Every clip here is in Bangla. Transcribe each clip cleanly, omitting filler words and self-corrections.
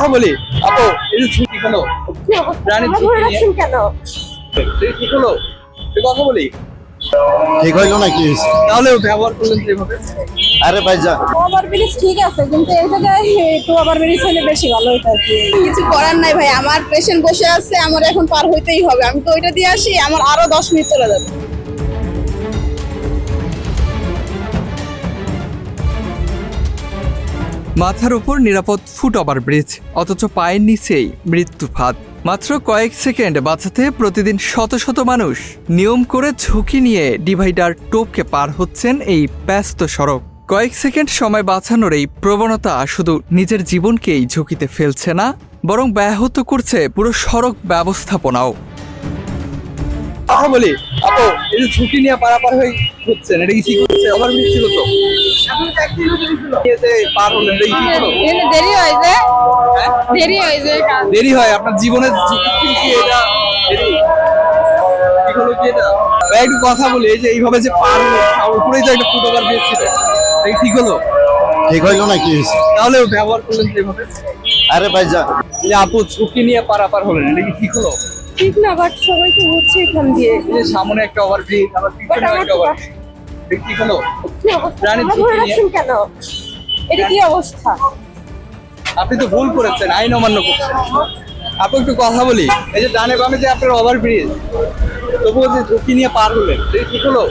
কথা বলি আপু, এই যে ছুটি হলো প্রাণী ঝুঁকি নিয়ে কেন ঠিক হলো, কথা বলি ঠিক হইলো নাকি? তাহলে ব্যবহার করলেন যেভাবে। আরে ভাইজা ওভার ব্রিজ ঠিক আছে, কিন্তু এই জায়গায় একটু ওভার ব্রিজ হলে বেশি ভালো হতো আর কি। কিছু করার নাই ভাই, আমার পেশেন্ট বসে আছে, আমার এখন পার হইতেই হবে। আমি তো ওইটা দিয়ে আসি, আমার আরো 10 মিনিট চলে যাবে। মাথার উপর নিরাপদ ফুট ওভার ব্রিজ, অথচ পায়ের নিচেই মৃত্যু ফাঁদ। মাত্র কয়েক সেকেন্ড বাঁচাতে প্রতিদিন শত শত মানুষ নিয়ম করে ঝুঁকি নিয়ে ডিভাইডার টোপকে পার হচ্ছেন এই ব্যস্ত সড়ক। কয়েক সেকেন্ড সময় বাঁচানোর এই প্রবণতা শুধু নিজের জীবনকেই ঝুঁকিতে ফেলছে না, বরং ব্যাহত করছে পুরো সড়ক ব্যবস্থাপনাও। কথা বলি আপু, এই যে ঝুঁকি নিয়ে পারাপার হয়ে হচ্ছেন, এটা কি ঠিক হচ্ছে? ওভার ব্রিজ ছিল তো, পার হলেন, এটা কি ঠিক হলো? দেরি হয় যে দেরি হয় যে দেরি হয় আপনার জীবনের ঝুঁকি কি এটা দেরি? ঠিক হলো কি এটা? ভাই একটু কথা বলি, এই যে এইভাবে যে পার হলো, আর উপরেই তো একটা ফুট ওভার ব্রিজ ছিল, এটা কি ঠিক হলো? ঠিক হইলো নাকি? তাহলে ব্যবহার করলেন যেভাবে। আরে ভাইজা এই যে আপু ঝুঁকি নিয়ে পারাপার হলেন, এটা কি ঠিক হলো? ঠিক না, বাট সবাই তো হচ্ছে এখান দিয়ে। এই যে সামনে একটা ওভার ব্রিজ, আবার পিছনে একটা ওভার ব্রিজ, এটা ঠিক হলো? প্রাণী ঝুঁকি নিয়ে কেন এটা কি অবস্থা? আপনি তো ভুল করেছেন, আইন অমান্য করছেন। আপু একটু কথা বলি, এই যে ডানে বামে যে আপনার ওভার ব্রিজ, তবুও যে ঝুঁকি নিয়ে পার হলেন, এটা ঠিক হলো?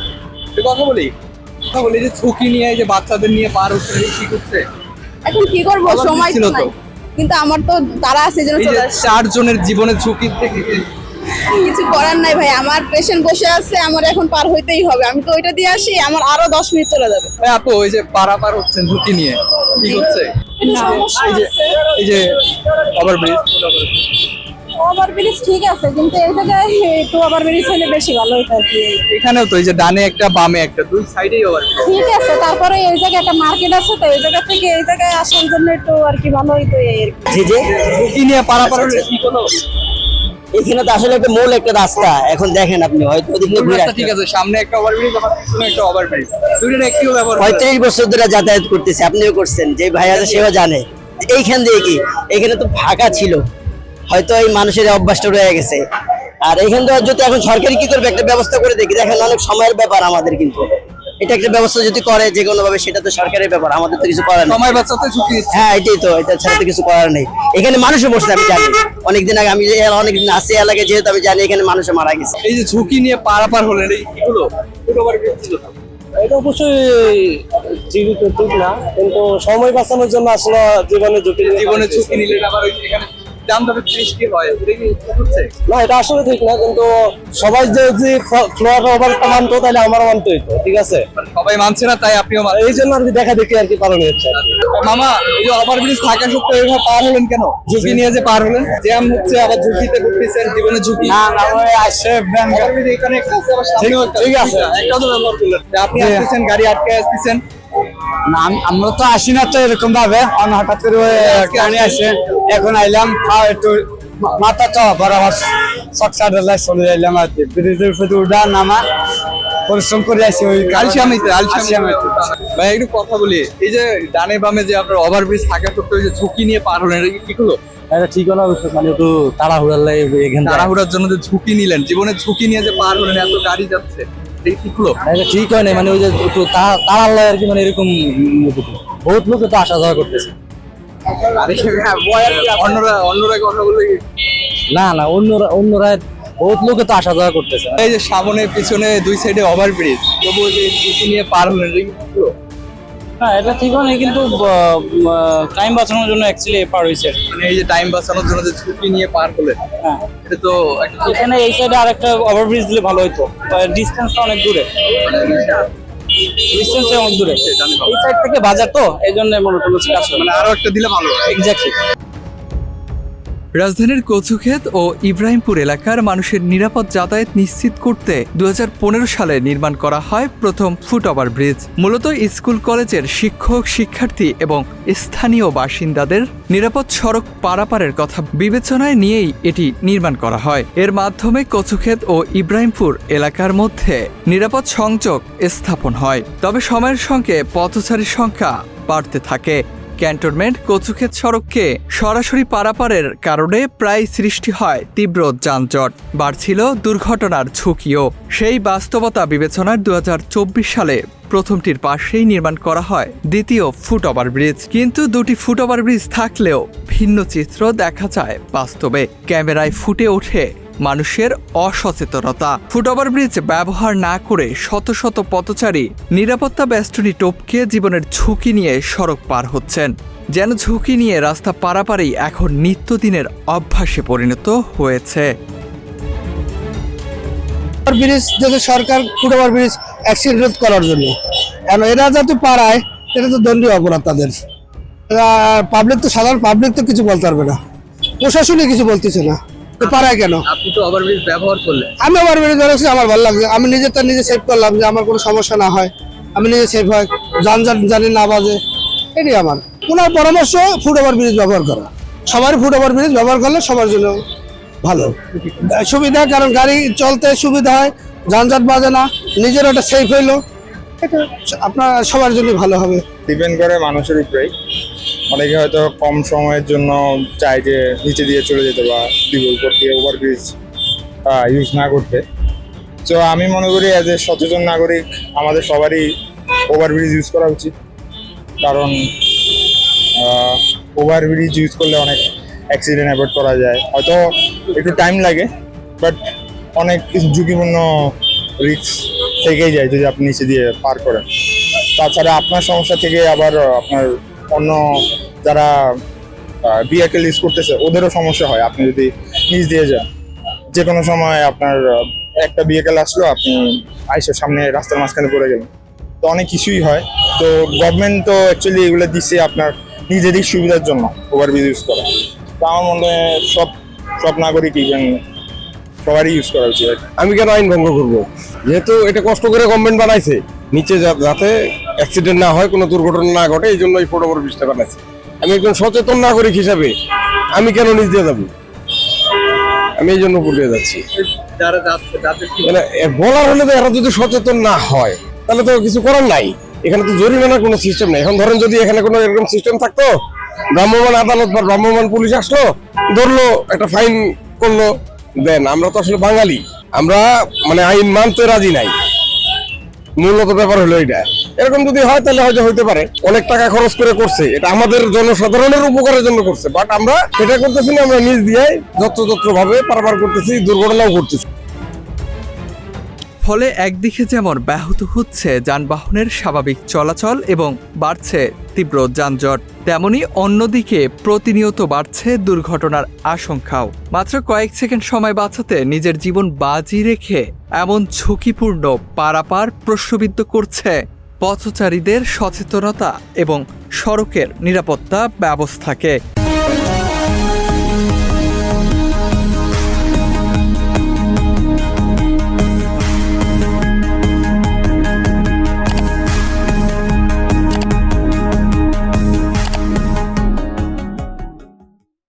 একটু কথা বলি যে ঝুঁকি নিয়ে এই যে বাচ্চাদের নিয়ে পার হচ্ছে, এটা ঠিক হচ্ছে? এখন কি করবো, আবার সময় ছিল তো তো। নাই। কিন্তু আমার তো তারা আছে যেন এই চলে যে আসে। 4 জনের জীবনের ঝুঁকি থেকে কিছু করার নাই ভাই, আমার পেশেন্ট বসে আছে, আমার এখন পার হইতেই হবে। আমি তো ওইটা দিয়ে আসি, আমার আরো 10 মিনিট চলে যাবে। ভাই আপু, ওই যে পারাপার হচ্ছেন ঝুঁকি নিয়ে, কি হচ্ছে? একটু সমস্যা এই যে আছে। এই যে ওভার ব্রিজ, ওভার ব্রিজ ঠিক আছে, কিন্তু এই জায়গায় একটু ওভার ব্রিজ হলে বেশি ভালো হতো আর কি। এখানেও তো এই যে ডানে একটা বামে একটা, দুই সাইডেই ওভার ব্রিজ। ঠিক আছে, তারপরে এই জায়গায় একটা মার্কেট আছে, তো এই জায়গা থেকে এই জায়গায় আসার জন্য একটু আর কি ভালো হইতো এই আর কি। জি জি, ঝুঁকি নিয়ে পারাপার হলে কি হলো? এখানে তো আসলে একটা মূল একটা রাস্তা। এখন দেখেন আপনি হয়তো ওদিকে ঘুরে রাস্তা ঠিক আছে, সামনে একটা ওভার ব্রিজ, আবার পিছনে একটা ওভার ব্রিজ, দুইটার একটিও ব্যবহার করা যায়। 35 বছর ধরে যাতায়াত করতেছে, আপনিও করছেন, যে ভাই আছে সেও জানে। এইখান দিয়ে কি এখানে তো ফাঁকা ছিল, হয়তো এই মানুষের অভ্যাসটা রয়ে গেছে। আর এখান থেকে যদি এখন সরকারি কি করবে, একটা ব্যবস্থা করে দেখি। দেখেন অনেক সময়ের ব্যাপার আমাদের, কিন্তু এটা একটা ব্যবস্থা যদি করে যে কোনো ভাবে, সেটা তো সরকারের ব্যাপার, আমাদের তো কিছু করার নেই। সময় বাঁচাতে ঝুঁকি নিচ্ছে। হ্যাঁ এটাই তো, এটা ছাড়া তো কিছু করার নেই। এখানে মানুষও মরছে, আমি জানি। অনেকদিন আগে আমি অনেকদিন আসি এলাকায়, যেহেতু আমি জানি এখানে মানুষে মারা গেছে। এই যে ঝুঁকি নিয়ে পারাপার হলেন, এই কি হলো? ফুট ওভার ব্রিজ ছিল তো। এটা অবশ্যই জীবিত ঠিক না, কিন্তু সময় বাঁচানোর জন্য আসলে জীবনে ঝুঁকি নিয়ে জীবনে ঝুঁকি নিলেন, আবার ওই যে এখানে দাম সৃষ্টি হয়, এটা কি ঠিক হচ্ছে? না, এটা আসলে ঠিক না। কিন্তু সবাই যদি ফ্লোর ওভারটা মানতো, তাহলে আমারও মানতে হইতো, ঠিক আছে? মানে সবাই মানছে না, তাই আপনিও এই জন্য আর কি দেখা দেখি আর কি পালন হচ্ছে আর কি। মামা, এই যে ওভার ব্রিজ থাকা সত্ত্বেও এইভাবে পার হলেন কেন? ঝুঁকি নিয়ে যে পার হলেন, জ্যাম হচ্ছে, আবার ঝুঁকিতে করতেছেন, জীবনে ঝুঁকি। ওভারব্রিজ এখানে একটা আছে, আবার সামনেও একটা। ঠিক আছে। একটাও তো ব্যবহার করলেন। আপনি আসতেছেন, গাড়ি আটকে আসতেছেন। না, আমরা তো আসি না তো এরকম ভাবে, হঠাৎ করে গাড়ি আসে, এখন আইলাম, একটু মাথা তো বরাবর সকসার চলে যাইলাম আর কি। ব্রিজের উপরে উঠা নামা পরিশ্রম করে আসি ওই আলসামিতে। আলসামিতে। ভাই একটু কথা বলি, এই যে ডানে বামে যে আপনার ওভারব্রিজ থাকা সত্ত্বেও যে ঝুঁকি নিয়ে পার হলেন, এটা কি হলো? এটা ঠিক হলো, মানে একটু তাড়াহুড়ার লাগে এখানে। তাড়াহুড়ার জন্য যে ঝুঁকি নিলেন, জীবনের ঝুঁকি নিয়ে যে পার হলেন, এত গাড়ি যাচ্ছে, এটা কি হলো? এটা ঠিক হয় না, মানে ওই যে একটু তাড়ার লাগে আর কি, মানে এরকম বহুত লোক তো আসা যাওয়া করতেছে। অন্যরা কথা বলে কি? না না, অন্যরা বহুত লোকে তো আসা যাওয়া করতেছে। এই যে সামনে পিছনে দুই সাইডে ওভারব্রিজ, তবুও যে ঝুঁকি নিয়ে পার হলেন, এটা কি হলো? হ্যাঁ, এটা ঠিক হয় না, কিন্তু টাইম বাঁচানোর জন্য অ্যাকচুয়ালি পার হয়েছে। মানে এই যে টাইম বাঁচানোর জন্য যে ঝুঁকি নিয়ে পার হলেন, হ্যাঁ, এটা তো একটা এখানে এই সাইডে আরেকটা ওভারব্রিজ দিলে ভালো হতো। ডিসটেন্সটা অনেক দূরে, ডিসটেন্সটা অনেক দূরে। এই সাইড থেকে বাজার তো, এই জন্য মনে হলো কাজ মানে আরো একটা দিলে ভালো হয়। এক্স্যাক্টলি। রাজধানীর কচুক্ষেত ও ইব্রাহিমপুর এলাকার মানুষের নিরাপদ যাতায়াত নিশ্চিত করতে 2015 সালে নির্মাণ করা হয় প্রথম ফুট ওভার ব্রিজ। মূলত স্কুল কলেজের শিক্ষক, শিক্ষার্থী এবং স্থানীয় বাসিন্দাদের নিরাপদ সড়ক পারাপারের কথা বিবেচনায় নিয়েই এটি নির্মাণ করা হয়। এর মাধ্যমে কচুক্ষেত ও ইব্রাহিমপুর এলাকার মধ্যে নিরাপদ সংযোগ স্থাপন হয়। তবে সময়ের সঙ্গে পথচারীর সংখ্যা বাড়তে থাকে। ক্যান্টনমেন্ট কচুক্ষেত সড়ককে সরাসরি পারাপারের কারণে প্রায় সৃষ্টি হয় তীব্র যানজট, বাড়ছিল দুর্ঘটনার ঝুঁকিও। সেই বাস্তবতা বিবেচনায় 2024 সালে প্রথমটির পাশেই নির্মাণ করা হয় দ্বিতীয় ফুট ওভারব্রিজ। কিন্তু দুটি ফুট ওভারব্রিজ থাকলেও ভিন্ন চিত্র দেখা যায় বাস্তবে। ক্যামেরায় ফুটে ওঠে মানুষের অসচেতনতা। ফুট ওভারব্রিজ ব্যবহার না করে শত শত পথচারী নিরাপত্তা বেষ্টনী টপকে জীবনের ঝুঁকি নিয়ে সড়ক পার হচ্ছেন। যেন ঝুঁকি নিয়ে রাস্তা পারাপারেই এখন নিত্যদিনের অভ্যাসে পরিণত হয়েছে। ব্রিজ যদি সরকার ফুট ওভার ব্রিজ অ্যাক্সিডেন্ট রোধ করার জন্য, কারণ এরা যাতে পারায় এটা তো দণ্ডীয় অপরাধ তাদের। পাবলিক তো, সাধারণ পাবলিক তো কিছু বলতে পারবে না, প্রশাসনই কিছু বলতেছে না, তো পারায় কেন? আপনি তো ওভারব্রিজ ব্যবহার করলেন। আমি ওভার ব্রিজ ধরেছি, আমার ভালো লাগছে, আমি নিজেরটা নিজে সেভ করলাম যে আমার কোনো সমস্যা না হয়, আমি নিজে সেভ হয়, যানজট জানি না বাজে, এটাই আমার ওনার পরামর্শ। ফুট ওভার ব্রিজ ব্যবহার করা, সবার ফুট ওভার ব্রিজ ব্যবহার করলে সবার জন্য ভালো সুবিধা, কারণ গাড়ি চলতে সুবিধা হয়, যানজট বাজে না, নিজের ওটা সেফ হইলো, এটা আপনার সবার জন্য ভালো হবে। ডিপেন্ড করে মানুষের উপরেই। অনেকে হয়তো কম সময়ের জন্য চায় যে নিচে দিয়ে চলে যেতে বা দ্বীপের উপর দিয়ে ওভারব্রিজ ইউজ না করতে। তো আমি মনে করি অ্যাজ এ সচেতন নাগরিক আমাদের সবারই ওভারব্রিজ ইউজ করা উচিত, কারণ ওভারব্রিজ ইউজ করলে অনেক অ্যাক্সিডেন্ট অ্যাভয়েড করা যায়। হয়তো একটু টাইম লাগে, বাট অনেক ঝুঁকিপূর্ণ রিস্ক থেকেই যায় যদি আপনি নিচে দিয়ে পার করেন। তাছাড়া আপনার সমস্যা থেকে আবার আপনার অন্য যারা ভেহিকেল ইউজ করতেছে ওদেরও সমস্যা হয়। আপনি যদি নিচ দিয়ে যান, যে কোনো সময় আপনার একটা ভেহিকেল আসলো, আপনি আইসো সামনে রাস্তার মাঝখানে পড়ে গেলেন, তো অনেক কিছুই হয়। তো গভর্নমেন্ট তো অ্যাকচুয়ালি এগুলো দিচ্ছে আপনার নিজেদের সুবিধার জন্য ওভারব্রিজ ইউজ করা। তো আমার মনে হয় সব নাগরিক ইভেন সবারই ইউজ করা উচিত। আমি কেন আইন ভঙ্গ করবো? যেহেতু এটা কষ্ট করে গভর্নমেন্ট বানাইছে নিচে যাতে অ্যাক্সিডেন্ট না হয়, কোনো দুর্ঘটনা না ঘটে, এই জন্য এই ফুট ওভার ব্রিজটা বানাইছে। আমি একজন সচেতন নাগরিক হিসাবে আমি কেন নিচ দিয়ে যাবো? আমি এই জন্য উপর দিয়ে যাচ্ছি। যারা যাচ্ছে তাদের কি মানে বলার হলে তো এরা যদি সচেতন না হয় তাহলে তো কিছু করার নাই। এখানে তো জরিমানার কোনো সিস্টেম নেই। এখন ধরেন যদি এখানে কোনো এরকম সিস্টেম থাকতো, ভ্রাম্যমাণ আদালত বা ভ্রাম্যমাণ পুলিশ আসলো, ধরলো, একটা ফাইন করলো, দেন। আমরা তো আসলে বাঙালি, আমরা মানে আইন মানতে রাজি নাই, মূলত ব্যাপার হলো এটা। এরকম যদি হয় তাহলে হয়তো হইতে পারে, অনেক টাকা খরচ করে করছে, এটা আমাদের জনসাধারণের উপকারের জন্য করছে, বাট আমরা সেটা করতেছি না। আমরা নিজ দিয়ে যত্রতত্র ভাবে পারাপার করতেছি, দুর্ঘটনাও ঘটতেছি। ফলে একদিকে যেমন ব্যাহত হচ্ছে যানবাহনের স্বাভাবিক চলাচল এবং বাড়ছে তীব্র যানজট, তেমনি অন্যদিকে প্রতিনিয়ত বাড়ছে দুর্ঘটনার আশঙ্কাও। মাত্র কয়েক সেকেন্ড সময় বাঁচাতে নিজের জীবন বাজি রেখে এমন ঝুঁকিপূর্ণ পারাপার প্রশ্নবিদ্ধ করছে পথচারীদের সচেতনতা এবং সড়কের নিরাপত্তা ব্যবস্থাকে।